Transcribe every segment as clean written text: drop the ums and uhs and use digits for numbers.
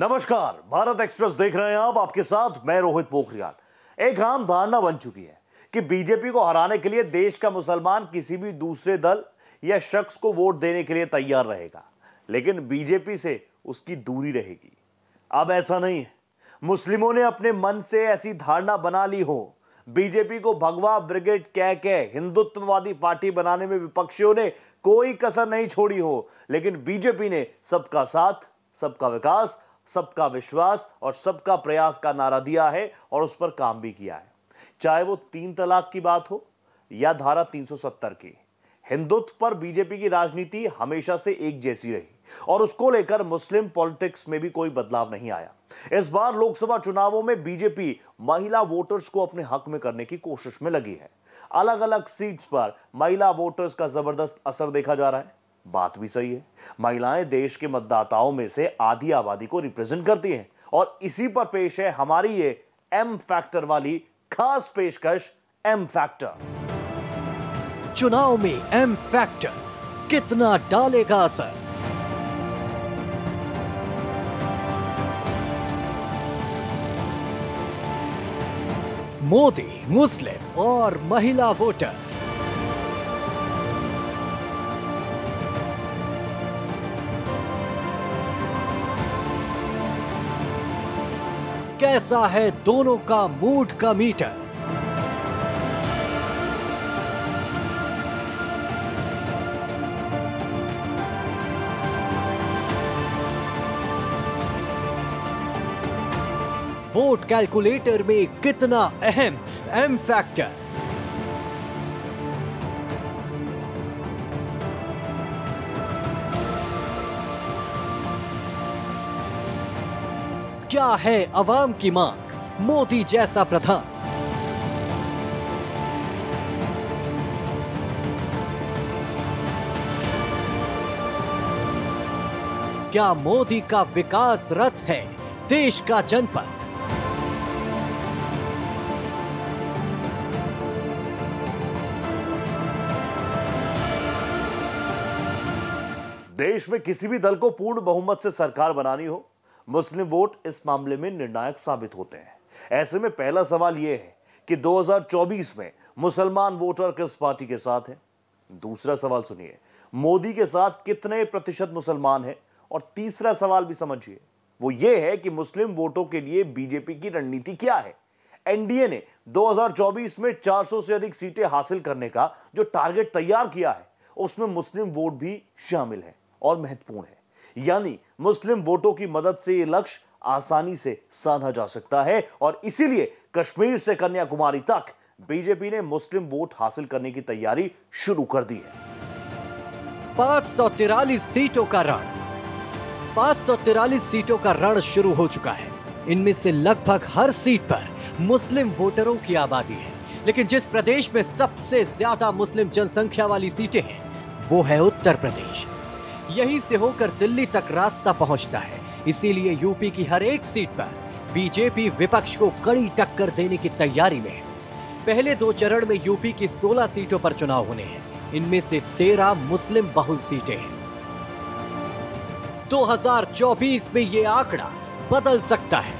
नमस्कार, भारत एक्सप्रेस देख रहे हैं आप, आपके साथ मैं रोहित पोखरियाल। एक आम धारणा बन चुकी है कि बीजेपी को हराने के लिए देश का मुसलमान किसी भी दूसरे दल या शख्स को वोट देने के लिए तैयार रहेगा, लेकिन बीजेपी से उसकी दूरी रहेगी। अब ऐसा नहीं है। मुस्लिमों ने अपने मन से ऐसी धारणा बना ली हो। बीजेपी को भगवा ब्रिगेड कह के हिंदुत्ववादी पार्टी बनाने में विपक्षियों ने कोई कसर नहीं छोड़ी हो, लेकिन बीजेपी ने सबका साथ, सबका विकास, सबका विश्वास और सबका प्रयास का नारा दिया है और उस पर काम भी किया है। चाहे वो 3 तलाक की बात हो या धारा 370 की, हिंदुत्व पर बीजेपी की राजनीति हमेशा से एक जैसी रही और उसको लेकर मुस्लिम पॉलिटिक्स में भी कोई बदलाव नहीं आया। इस बार लोकसभा चुनावों में बीजेपी महिला वोटर्स को अपने हक में करने की कोशिश में लगी है। अलग अलग सीट्स पर महिला वोटर्स का जबरदस्त असर देखा जा रहा है। बात भी सही है, महिलाएं देश के मतदाताओं में से आधी आबादी को रिप्रेजेंट करती हैं और इसी पर पेश है हमारी ये एम फैक्टर वाली खास पेशकश, एम फैक्टर। चुनाव में एम फैक्टर कितना डालेगा असर? मोदी, मुस्लिम और महिला वोटर। कैसा है दोनों का मूड का मीटर? वोट कैलकुलेटर में कितना अहम एम फैक्टर? क्या है अवाम की मांग? मोदी जैसा प्रधान। क्या मोदी का विकास रथ है देश का जनपथ? देश में किसी भी दल को पूर्ण बहुमत से सरकार बनानी हो, मुस्लिम वोट इस मामले में निर्णायक साबित होते हैं। ऐसे में पहला सवाल यह है कि 2024 में मुसलमान वोटर किस पार्टी के साथ हैं। दूसरा सवाल सुनिए, मोदी के साथ कितने प्रतिशत मुसलमान हैं। और तीसरा सवाल भी समझिए, वो ये है कि मुस्लिम वोटों के लिए बीजेपी की रणनीति क्या है। एनडीए ने 2024 में 400 से अधिक सीटें हासिल करने का जो टारगेट तैयार किया है, उसमें मुस्लिम वोट भी शामिल है और महत्वपूर्ण है। यानी मुस्लिम वोटों की मदद से यह लक्ष्य आसानी से साधा जा सकता है और इसीलिए कश्मीर से कन्याकुमारी तक बीजेपी ने मुस्लिम वोट हासिल करने की तैयारी शुरू कर दी है। 543 सीटों का रण, 543 सीटों का रण शुरू हो चुका है। इनमें से लगभग हर सीट पर मुस्लिम वोटरों की आबादी है, लेकिन जिस प्रदेश में सबसे ज्यादा मुस्लिम जनसंख्या वाली सीटें हैं वो है उत्तर प्रदेश। यहीं से होकर दिल्ली तक रास्ता पहुंचता है। इसीलिए यूपी की हर एक सीट पर बीजेपी विपक्ष को कड़ी टक्कर देने की तैयारी में है। पहले 2 चरण में यूपी की 16 सीटों पर चुनाव होने हैं। इनमें से 13 मुस्लिम बहुल सीटें हैं। 2024 में ये आंकड़ा बदल सकता है।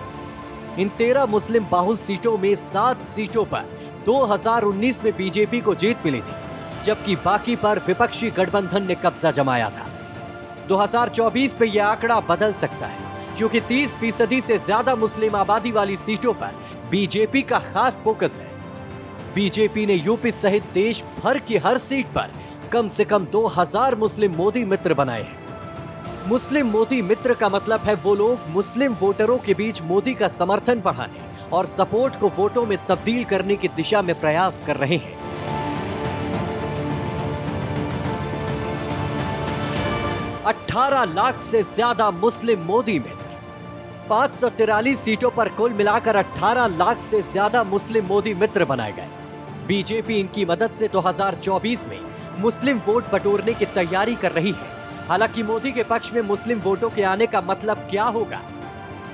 इन 13 मुस्लिम बहुल सीटों में 7 सीटों पर 2019 में बीजेपी को जीत मिली थी, जबकि बाकी पर विपक्षी गठबंधन ने कब्जा जमाया था। 2024 में यह आंकड़ा बदल सकता है, क्योंकि 30% से ज्यादा मुस्लिम आबादी वाली सीटों पर बीजेपी का खास फोकस है। बीजेपी ने यूपी सहित देश भर की हर सीट पर कम से कम 2000 मुस्लिम मोदी मित्र बनाए हैं। मुस्लिम मोदी मित्र का मतलब है वो लोग मुस्लिम वोटरों के बीच मोदी का समर्थन बढ़ाने और सपोर्ट को वोटों में तब्दील करने की दिशा में प्रयास कर रहे हैं। 18 लाख से ज्यादा मुस्लिम मोदी मित्र। 543 सीटों पर कुल मिलाकर 18 लाख से ज्यादा मुस्लिम मोदी मित्र बनाए गए। बीजेपी इनकी मदद से 2024 में मुस्लिम वोट बटोरने की तैयारी कर रही है। हालांकि मोदी के पक्ष में मुस्लिम वोटों के आने का मतलब क्या होगा?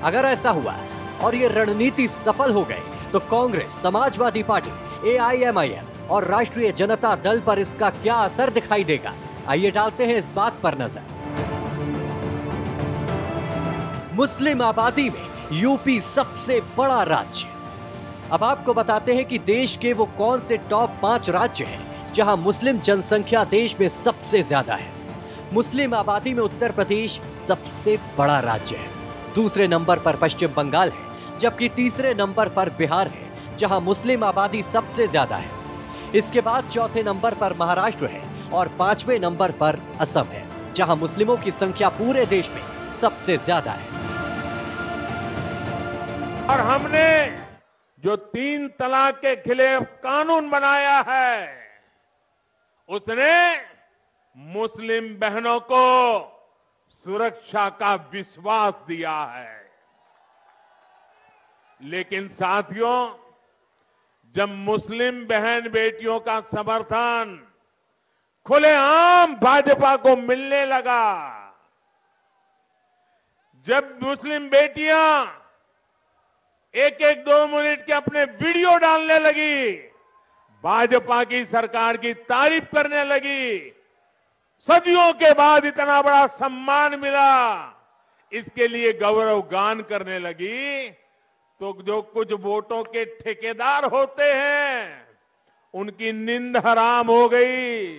अगर ऐसा हुआ और ये रणनीति सफल हो गई तो कांग्रेस, समाजवादी पार्टी, AIMIM और राष्ट्रीय जनता दल पर इसका क्या असर दिखाई देगा? आइए डालते हैं इस बात पर नजर। मुस्लिम आबादी में यूपी सबसे बड़ा राज्य। अब आपको बताते हैं कि देश के वो कौन से टॉप 5 राज्य हैं जहां मुस्लिम जनसंख्या देश में सबसे ज्यादा है। मुस्लिम आबादी में उत्तर प्रदेश सबसे बड़ा राज्य है। दूसरे नंबर पर पश्चिम बंगाल है, जबकि तीसरे नंबर पर बिहार है जहां मुस्लिम आबादी सबसे ज्यादा है। इसके बाद चौथे नंबर पर महाराष्ट्र है और 5वें नंबर पर असम है जहां मुस्लिमों की संख्या पूरे देश में सबसे ज्यादा है। और हमने जो 3 तलाक के खिलाफ कानून बनाया है, उसने मुस्लिम बहनों को सुरक्षा का विश्वास दिया है। लेकिन साथियों, जब मुस्लिम बहन बेटियों का समर्थन खुलेआम भाजपा को मिलने लगा, जब मुस्लिम बेटियां 1-1, 2 मिनट के अपने वीडियो डालने लगी, भाजपा की सरकार की तारीफ करने लगी, सदियों के बाद इतना बड़ा सम्मान मिला, इसके लिए गौरव गान करने लगी, तो जो कुछ वोटों के ठेकेदार होते हैं उनकी नींद हराम हो गई।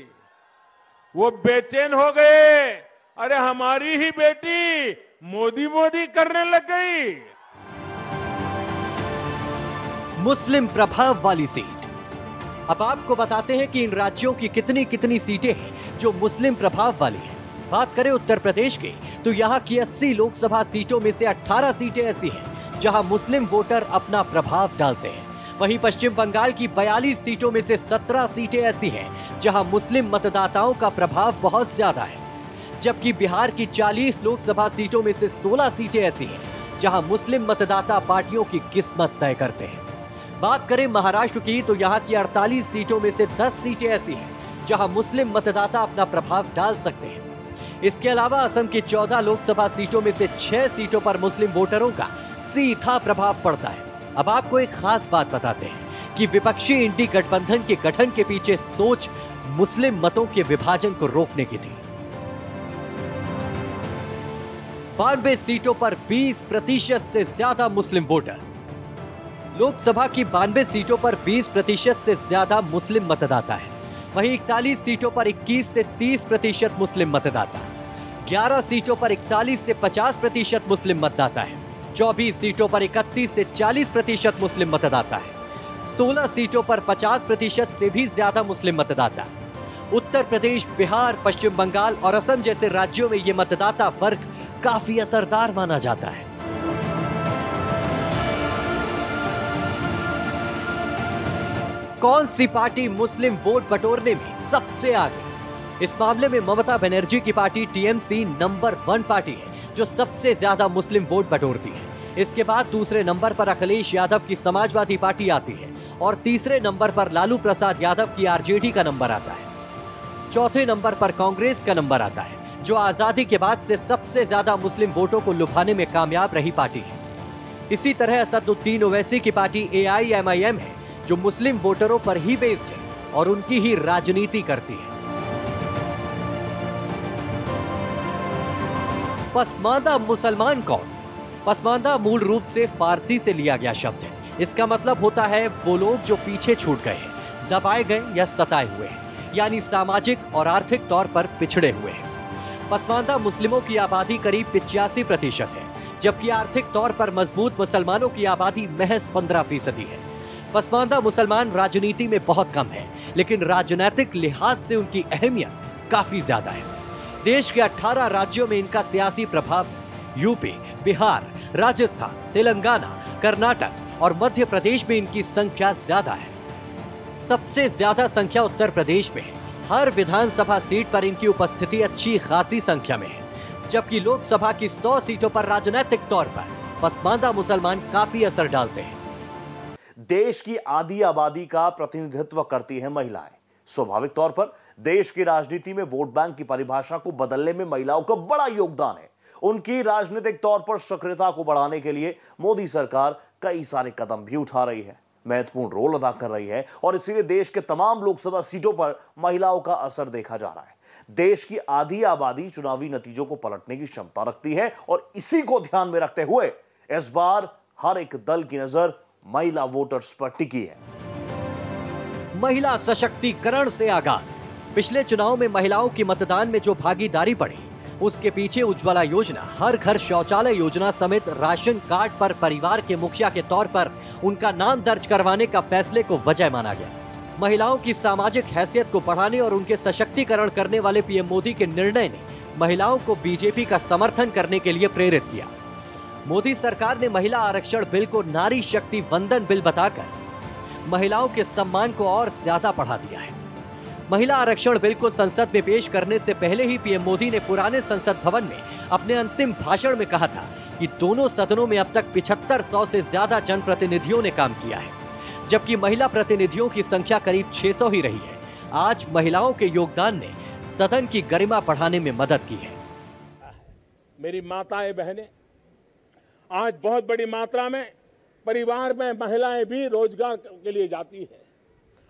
वो बेचैन हो गए, अरे हमारी ही बेटी मोदी मोदी करने लग गई। मुस्लिम प्रभाव वाली सीट। अब आपको बताते हैं कि इन राज्यों की कितनी कितनी सीटें हैं जो मुस्लिम प्रभाव वाली हैं। बात करें उत्तर प्रदेश की, तो यहाँ की 80 लोकसभा सीटों में से 18 सीटें ऐसी हैं जहां मुस्लिम वोटर अपना प्रभाव डालते हैं। वहीं पश्चिम बंगाल की 42 सीटों में से 17 सीटें ऐसी हैं जहां मुस्लिम मतदाताओं का प्रभाव बहुत ज्यादा है, जबकि बिहार की 40 लोकसभा सीटों में से 16 सीटें ऐसी हैं जहां मुस्लिम मतदाता पार्टियों की किस्मत तय करते हैं। बात करें महाराष्ट्र की, तो यहाँ की 48 सीटों में से 10 सीटें ऐसी हैं जहां मुस्लिम मतदाता अपना प्रभाव डाल सकते हैं। इसके अलावा असम की 14 लोकसभा सीटों में से 6 सीटों पर मुस्लिम वोटरों का सीधा प्रभाव पड़ता है। अब आपको एक खास बात बताते हैं कि विपक्षी इंडी गठबंधन के गठन के पीछे सोच मुस्लिम मतों के विभाजन को रोकने की थी। 92 सीटों पर 20% से ज्यादा मुस्लिम वोटर्स। लोकसभा की 92 सीटों पर 20% से ज्यादा मुस्लिम मतदाता है। वहीं 41 सीटों पर 21 से 30% मुस्लिम मतदाता, 11 सीटों पर 41 से 50% मुस्लिम मतदाता है, 24 सीटों पर 31 से 40% मुस्लिम मतदाता है, 16 सीटों पर 50% से भी ज्यादा मुस्लिम मतदाता। उत्तर प्रदेश, बिहार, पश्चिम बंगाल और असम जैसे राज्यों में ये मतदाता वर्ग काफी असरदार माना जाता है। कौन सी पार्टी मुस्लिम वोट बटोरने में सबसे आगे? इस मामले में ममता बनर्जी की पार्टी टीएमसी नंबर 1 पार्टी है जो सबसे ज्यादा मुस्लिम वोट बटोरती है। इसके बाद दूसरे नंबर पर अखिलेश यादव की समाजवादी पार्टी आती है और तीसरे नंबर पर लालू प्रसाद यादव की आरजेडी का नंबर आता है। चौथे नंबर पर कांग्रेस का नंबर आता है जो आजादी के बाद से सबसे ज्यादा मुस्लिम वोटों को लुभाने में कामयाब रही पार्टी है। इसी तरह असदुद्दीन ओवैसी की पार्टी AIMIM है जो मुस्लिम वोटरों पर ही बेस्ड है और उनकी ही राजनीति करती है। पसमानदा मुसलमान कौन? पसमानदा मूल रूप से फारसी से लिया गया शब्द है। इसका मतलब होता है वो लोग जो पीछे छूट गए हैं, दबाए गए या सताए हुए हैं, यानी सामाजिक और आर्थिक तौर पर पिछड़े हुए हैं। पसमानदा मुस्लिमों की आबादी करीब 85% है, जबकि आर्थिक तौर पर मजबूत मुसलमानों की आबादी महज 15% है। पसमानदा मुसलमान राजनीति में बहुत कम है, लेकिन राजनीतिक लिहाज से उनकी अहमियत काफी ज्यादा है। देश के 18 राज्यों में इनका सियासी प्रभाव यूपी, बिहार, राजस्थान, तेलंगाना, कर्नाटक और मध्य प्रदेश में इनकी संख्या ज्यादा है। सबसे ज्यादा संख्या उत्तर प्रदेश में है। हर विधानसभा सीट पर इनकी उपस्थिति अच्छी खासी संख्या में है, जबकि लोकसभा की 100 सीटों पर राजनीतिक तौर पर पसमानदा मुसलमान काफी असर डालते हैं। देश की आधी आबादी का प्रतिनिधित्व करती हैं महिलाएं। स्वाभाविक तौर पर देश की राजनीति में वोट बैंक की परिभाषा को बदलने में महिलाओं का बड़ा योगदान है। उनकी राजनीतिक तौर पर सक्रियता को बढ़ाने के लिए मोदी सरकार कई सारे कदम भी उठा रही है, महत्वपूर्ण रोल अदा कर रही है और इसीलिए देश के तमाम लोकसभा सीटों पर महिलाओं का असर देखा जा रहा है। देश की आधी आबादी चुनावी नतीजों को पलटने की क्षमता रखती है और इसी को ध्यान में रखते हुए इस बार हर एक दल की नजर महिला वोटर्स पर टिकी है। महिला सशक्तिकरण से आगाज। पिछले चुनाव में महिलाओं की मतदान में जो भागीदारी बढ़ी, उसके पीछे उज्ज्वला योजना, हर घर शौचालय योजना समेत राशन कार्ड पर परिवार के मुखिया के तौर पर उनका नाम दर्ज करवाने का फैसले को वजह माना गया। महिलाओं की सामाजिक हैसियत को बढ़ाने और उनके सशक्तिकरण करने वाले पीएम मोदी के निर्णय ने महिलाओं को बीजेपी का समर्थन करने के लिए प्रेरित किया। मोदी सरकार ने महिला आरक्षण बिल को नारी शक्ति वंदन बिल बताकर महिलाओं के सम्मान को और ज्यादा बढ़ा दिया है। महिला आरक्षण बिल को संसद में पेश करने से पहले ही पीएम मोदी ने पुराने संसद भवन में अपने अंतिम भाषण में कहा था कि दोनों सदनों में अब तक 7500 से ज्यादा जनप्रतिनिधियों ने काम किया है, जबकि महिला प्रतिनिधियों की संख्या करीब 600 ही रही है। आज महिलाओं के योगदान ने सदन की गरिमा बढ़ाने में मदद की है। मेरी माताएं बहनें, आज बहुत बड़ी मात्रा में परिवार में महिलाएं भी रोजगार के लिए जाती है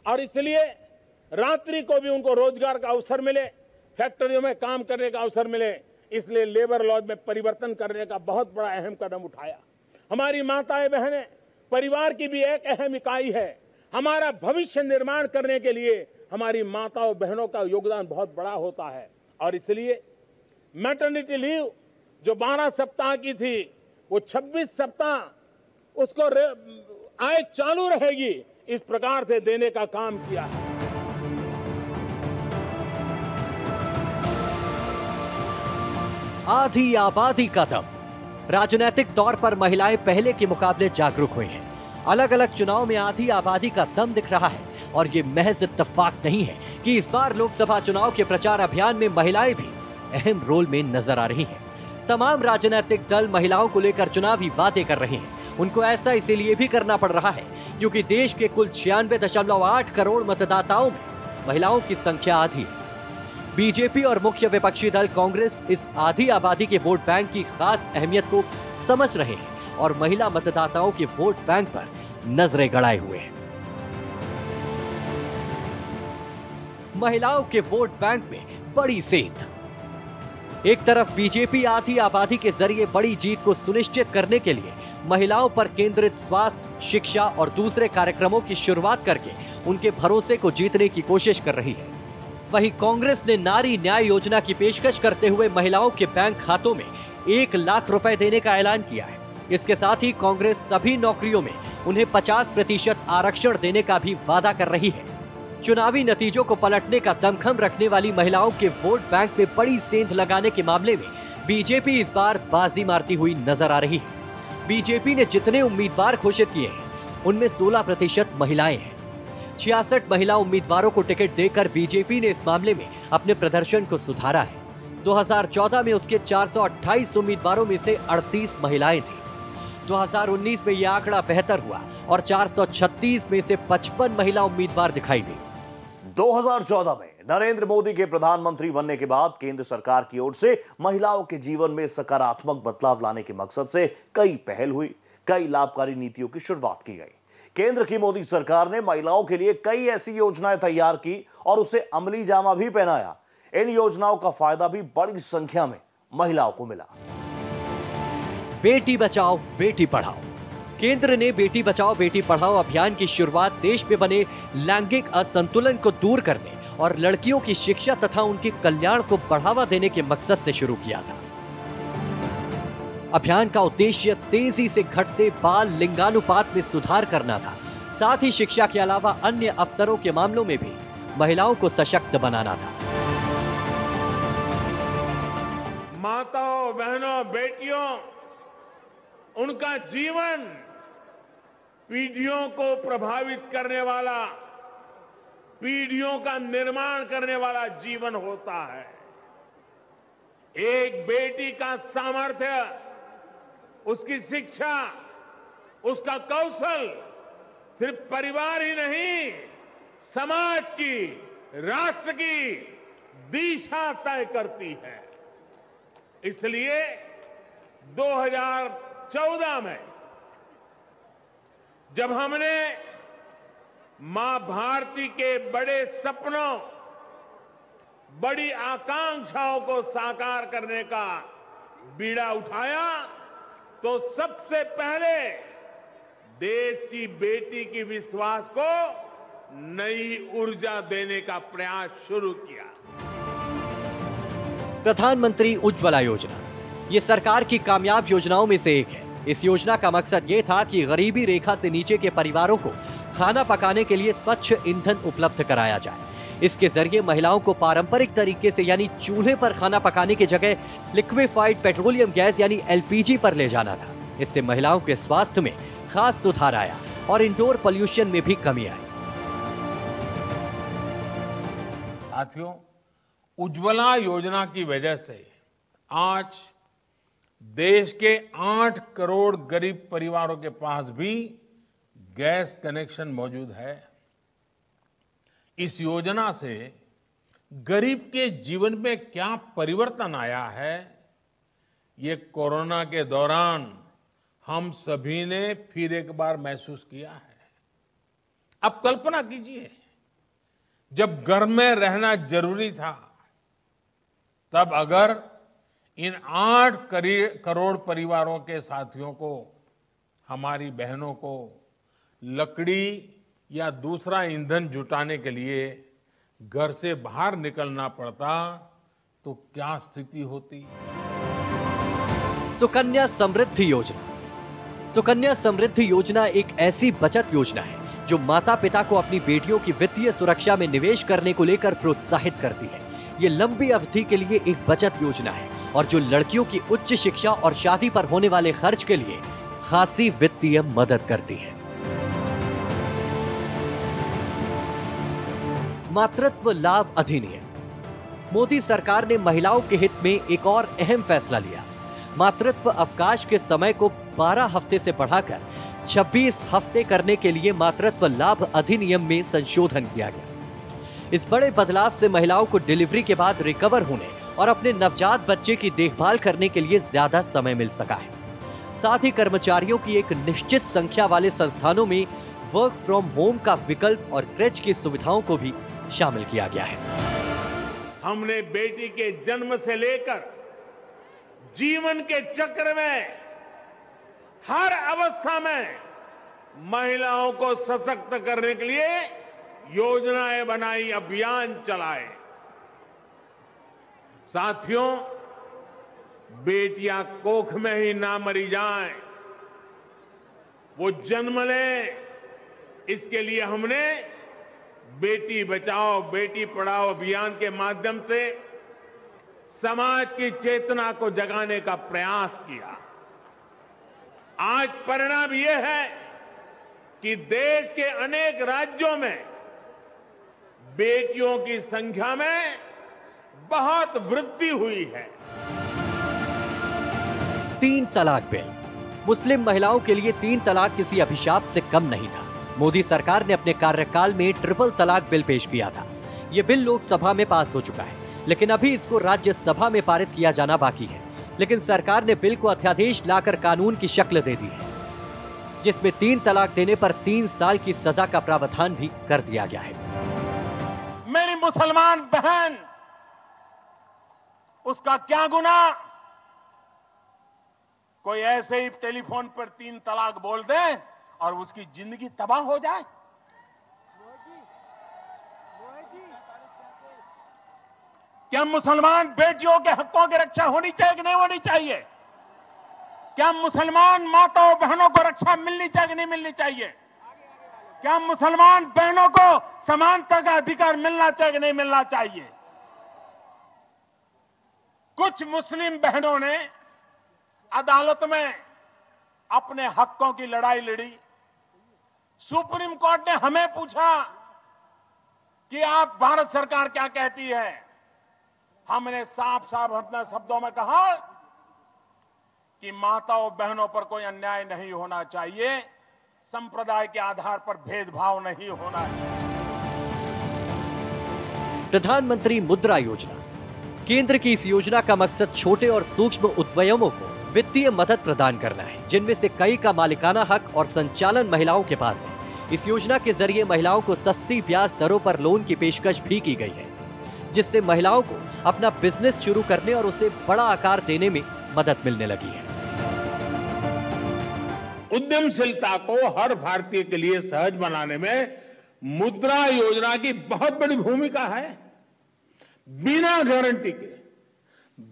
और इसलिए रात्रि को भी उनको रोजगार का अवसर मिले, फैक्ट्रियों में काम करने का अवसर मिले, इसलिए लेबर लॉ में परिवर्तन करने का बहुत बड़ा अहम कदम उठाया। हमारी माताएं बहनें परिवार की भी एक अहम इकाई है। हमारा भविष्य निर्माण करने के लिए हमारी माताओं बहनों का योगदान बहुत बड़ा होता है और इसलिए मैटरनिटी लीव जो 12 सप्ताह की थी वो 26 सप्ताह उसको आय चालू रहेगी, इस प्रकार से देने का काम किया है। आधी आबादी का दम। राजनीतिक तौर पर महिलाएं पहले के मुकाबले जागरूक हुई हैं। अलग अलग चुनाव में आधी आबादी का दम दिख रहा है और ये महज इत्तेफाक नहीं है कि इस बार लोकसभा चुनाव के प्रचार अभियान में महिलाएं भी अहम रोल में नजर आ रही हैं। तमाम राजनीतिक दल महिलाओं को लेकर चुनावी वादे कर रहे हैं। उनको ऐसा इसीलिए भी करना पड़ रहा है क्योंकि देश के कुल 96.8 करोड़ मतदाताओं में महिलाओं की संख्या आधी है। बीजेपी और मुख्य विपक्षी दल कांग्रेस इस आधी आबादी के वोट बैंक की खास अहमियत को समझ रहे हैं और महिला मतदाताओं के वोट बैंक पर नजरें गड़ाए हुए हैं। महिलाओं के वोट बैंक में बड़ी सेंध। एक तरफ बीजेपी आधी आबादी के जरिए बड़ी जीत को सुनिश्चित करने के लिए महिलाओं पर केंद्रित स्वास्थ्य, शिक्षा और दूसरे कार्यक्रमों की शुरुआत करके उनके भरोसे को जीतने की कोशिश कर रही है। वहीं कांग्रेस ने नारी न्याय योजना की पेशकश करते हुए महिलाओं के बैंक खातों में 1 लाख रुपए देने का ऐलान किया है। इसके साथ ही कांग्रेस सभी नौकरियों में उन्हें 50% आरक्षण देने का भी वादा कर रही है। चुनावी नतीजों को पलटने का दमखम रखने वाली महिलाओं के वोट बैंक में बड़ी सेंध लगाने के मामले में बीजेपी इस बार बाजी मारती हुई नजर आ रही है। बीजेपी ने जितने उम्मीदवार घोषित किए हैं उनमें 16% महिलाएं हैं। 66 महिला उम्मीदवारों को टिकट देकर बीजेपी ने इस मामले में अपने प्रदर्शन को सुधारा है। 2014 में उसके 428 उम्मीदवारों में से 38 महिलाएं थी। 2019 में यह आंकड़ा बेहतर हुआ और 436 में से 55 महिला उम्मीदवार दिखाई दी। 2014 में नरेंद्र मोदी के प्रधानमंत्री बनने के बाद केंद्र सरकार की ओर से महिलाओं के जीवन में सकारात्मक बदलाव लाने के मकसद से कई पहल हुई, कई लाभकारी नीतियों की शुरुआत की गई। केंद्र की मोदी सरकार ने महिलाओं के लिए कई ऐसी योजनाएं तैयार की और उसे अमली जामा भी पहनाया। इन योजनाओं का फायदा भी बड़ी संख्या में महिलाओं को मिला। बेटी बचाओ बेटी पढ़ाओ। केंद्र ने बेटी बचाओ बेटी पढ़ाओ अभियान की शुरुआत देश में बने लैंगिक असंतुलन को दूर करने और लड़कियों की शिक्षा तथा उनके कल्याण को बढ़ावा देने के मकसद से शुरू किया था। अभियान का उद्देश्य तेजी से घटते बाल लिंगानुपात में सुधार करना था। साथ ही शिक्षा के अलावा अन्य अवसरों के मामलों में भी महिलाओं को सशक्त बनाना था। माताओं, बहनों, बेटियों, उनका जीवन पीढ़ियों को प्रभावित करने वाला, पीढ़ियों का निर्माण करने वाला जीवन होता है। एक बेटी का सामर्थ्य, उसकी शिक्षा, उसका कौशल सिर्फ परिवार ही नहीं, समाज की, राष्ट्र की दिशा तय करती है। इसलिए 2014 में जब हमने मां भारती के बड़े सपनों बड़ी आकांक्षाओं को साकार करने का बीड़ा उठाया तो सबसे पहले देश की बेटी की विश्वास को नई ऊर्जा देने का प्रयास शुरू किया। प्रधानमंत्री उज्ज्वला योजना ये सरकार की कामयाब योजनाओं में से एक है। इस योजना का मकसद ये था कि गरीबी रेखा से नीचे के परिवारों को खाना पकाने के लिए स्वच्छ ईंधन उपलब्ध कराया जाए। इसके जरिए महिलाओं को पारंपरिक तरीके से यानी चूल्हे पर खाना पकाने की जगह लिक्विफाइड पेट्रोलियम गैस यानी एलपीजी पर ले जाना था। इससे महिलाओं के स्वास्थ्य में खास सुधार आया और इंडोर पोल्यूशन में भी कमी आई। साथियों, उज्ज्वला योजना की वजह से आज देश के 8 करोड़ गरीब परिवारों के पास भी गैस कनेक्शन मौजूद है। इस योजना से गरीब के जीवन में क्या परिवर्तन आया है, ये कोरोना के दौरान हम सभी ने फिर एक बार महसूस किया है। अब कल्पना कीजिए, जब घर में रहना जरूरी था, तब अगर इन 8 करोड़ परिवारों के साथियों को, हमारी बहनों को लकड़ी या दूसरा ईंधन जुटाने के लिए घर से बाहर निकलना पड़ता तो क्या स्थिति होती। सुकन्या समृद्धि योजना। सुकन्या समृद्धि योजना एक ऐसी बचत योजना है जो माता पिता को अपनी बेटियों की वित्तीय सुरक्षा में निवेश करने को लेकर प्रोत्साहित करती है। ये लंबी अवधि के लिए एक बचत योजना है और जो लड़कियों की उच्च शिक्षा और शादी पर होने वाले खर्च के लिए खासी वित्तीय मदद करती है। मातृत्व लाभ अधिनियम। मोदी सरकार ने महिलाओं के हित में एक और अहम फैसला लिया। मातृत्व अवकाश के समय को 12 हफ्ते से बढ़ाकर 26 हफ्ते करने के लिए मातृत्व लाभ अधिनियम में संशोधन किया गया। इस बड़े बदलाव से महिलाओं को डिलीवरी के बाद रिकवर होने और अपने नवजात बच्चे की देखभाल करने के लिए ज्यादा समय मिल सका है। साथ ही कर्मचारियों की एक निश्चित संख्या वाले संस्थानों में वर्क फ्रॉम होम का विकल्प और क्रेच की सुविधाओं को भी शामिल किया गया है। हमने बेटी के जन्म से लेकर जीवन के चक्र में हर अवस्था में महिलाओं को सशक्त करने के लिए योजनाएं बनाई, अभियान चलाए। साथियों, बेटियां कोख में ही ना मरी जाएं, वो जन्म लें, इसके लिए हमने बेटी बचाओ बेटी पढ़ाओ अभियान के माध्यम से समाज की चेतना को जगाने का प्रयास किया। आज परिणाम यह है कि देश के अनेक राज्यों में बेटियों की संख्या में बहुत वृद्धि हुई है। 3 तलाक बिल। मुस्लिम महिलाओं के लिए 3 तलाक किसी अभिशाप से कम नहीं था। मोदी सरकार ने अपने कार्यकाल में ट्रिपल तलाक बिल पेश किया था। ये बिल लोकसभा में पास हो चुका है, लेकिन अभी इसको राज्यसभा में पारित किया जाना बाकी है। लेकिन सरकार ने बिल को अध्यादेश लाकर कानून की शक्ल दे दी है, जिसमें 3 तलाक देने पर 3 साल की सजा का प्रावधान भी कर दिया गया है। मेरी मुसलमान बहन, उसका क्या गुनाह? कोई ऐसे ही टेलीफोन पर 3 तलाक बोल दे और उसकी जिंदगी तबाह हो जाए। क्या मुसलमान बेटियों के हकों की रक्षा होनी चाहिए कि नहीं होनी चाहिए? क्या मुसलमान माताओं बहनों को रक्षा मिलनी चाहिए कि नहीं मिलनी चाहिए? क्या मुसलमान बहनों को समानता का अधिकार मिलना चाहिए कि नहीं मिलना चाहिए? कुछ मुस्लिम बहनों ने अदालत में अपने हकों की लड़ाई लड़ी। सुप्रीम कोर्ट ने हमें पूछा कि आप भारत सरकार क्या कहती है। हमने साफ साफ अपने शब्दों में कहा कि माताओं बहनों पर कोई अन्याय नहीं होना चाहिए, संप्रदाय के आधार पर भेदभाव नहीं होना चाहिए। प्रधानमंत्री मुद्रा योजना। केंद्र की इस योजना का मकसद छोटे और सूक्ष्म उद्यमों को वित्तीय मदद प्रदान करना है, जिनमें से कई का मालिकाना हक और संचालन महिलाओं के पास है। इस योजना के जरिए महिलाओं को सस्ती ब्याज दरों पर लोन की पेशकश भी की गई है। जिससे महिलाओं को अपना बिजनेस शुरू करने और उसे बड़ा आकार देने में मदद मिलने लगी है। उद्यमशीलता को हर भारतीय के लिए सहज बनाने में मुद्रा योजना की बहुत बड़ी भूमिका है। बिना गारंटी के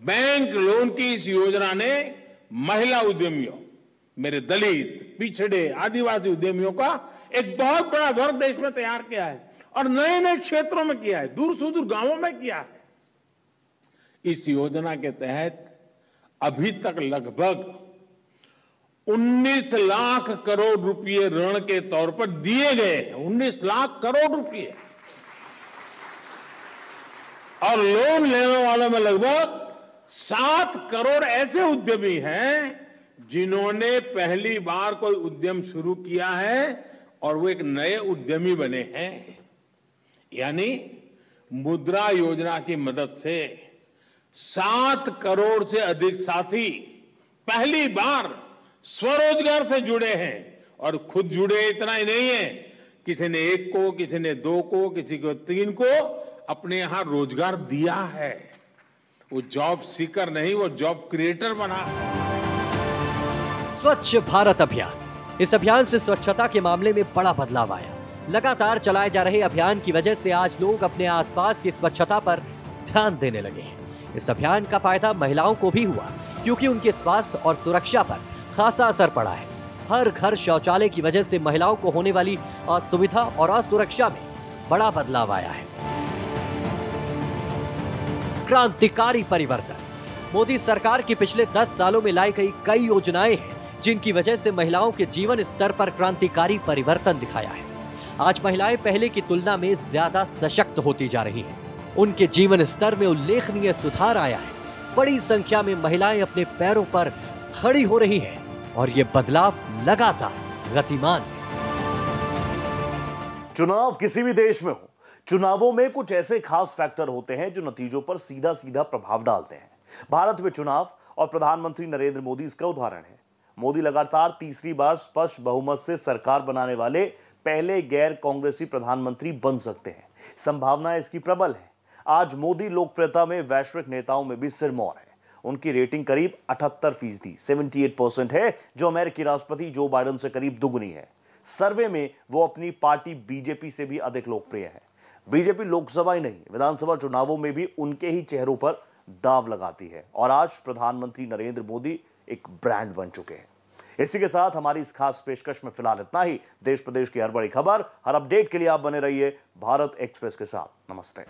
बैंक लोन की इस योजना ने महिला उद्यमियों, मेरे दलित, पिछड़े, आदिवासी उद्यमियों का एक बहुत बड़ा वर्ग देश में तैयार किया है और नए नए क्षेत्रों में किया है, दूर सुदूर गांवों में किया है। इस योजना के तहत अभी तक लगभग 19 लाख करोड़ रुपए ऋण के तौर पर दिए गए हैं। 19 लाख करोड़ रुपए, और लोन लेने वालों में लगभग 7 करोड़ ऐसे उद्यमी हैं जिन्होंने पहली बार कोई उद्यम शुरू किया है और वो एक नए उद्यमी बने हैं। यानी मुद्रा योजना की मदद से 7 करोड़ से अधिक साथी पहली बार स्वरोजगार से जुड़े हैं, और खुद जुड़े इतना ही नहीं है, किसी ने 1 को, किसी ने 2 को, किसी को 3 को अपने यहां रोजगार दिया है। वो जॉब सीकर नहीं, वो जॉब क्रिएटर बना। स्वच्छ भारत अभियान, इस अभियान से स्वच्छता के मामले में बड़ा बदलाव आया। लगातार चलाए जा रहे अभियान की वजह से आज लोग अपने आसपास की स्वच्छता पर ध्यान देने लगे हैं। इस अभियान का फायदा महिलाओं को भी हुआ, क्योंकि उनके स्वास्थ्य और सुरक्षा पर खासा असर पड़ा है। हर घर शौचालय की वजह से महिलाओं को होने वाली असुविधा और असुरक्षा में बड़ा बदलाव आया है। क्रांतिकारी परिवर्तन, मोदी सरकार की पिछले 10 सालों में लाई गई कई योजनाएं हैं जिनकी वजह से महिलाओं के जीवन स्तर पर क्रांतिकारी परिवर्तन दिखाया है। आज महिलाएं पहले की तुलना में ज्यादा सशक्त होती जा रही हैं। उनके जीवन स्तर में उल्लेखनीय सुधार आया है। बड़ी संख्या में महिलाएं अपने पैरों पर खड़ी हो रही हैं और ये बदलाव लगातार गतिमान है। चुनाव किसी भी देश में हो, चुनावों में कुछ ऐसे खास फैक्टर होते हैं जो नतीजों पर सीधा सीधा प्रभाव डालते हैं। भारत में चुनाव और प्रधानमंत्री नरेंद्र मोदी इसका उदाहरण है। मोदी लगातार तीसरी बार स्पष्ट बहुमत से सरकार बनाने वाले पहले गैर कांग्रेसी प्रधानमंत्री बन सकते हैं। संभावना इसकी प्रबल है। आज मोदी लोकप्रियता में वैश्विक नेताओं में भी सिरमौर है। उनकी रेटिंग करीब 78%, 78% है, जो अमेरिकी राष्ट्रपति जो बाइडेन से करीब दुगनी है। सर्वे में वो अपनी पार्टी बीजेपी से भी अधिक लोकप्रिय है। बीजेपी लोकसभा ही नहीं, विधानसभा चुनावों में भी उनके ही चेहरों पर दाव लगाती है। और आज प्रधानमंत्री नरेंद्र मोदी एक ब्रांड बन चुके हैं। इसी के साथ हमारी इस खास पेशकश में फिलहाल इतना ही। देश प्रदेश की हर बड़ी खबर, हर अपडेट के लिए आप बने रहिए भारत एक्सप्रेस के साथ। नमस्ते।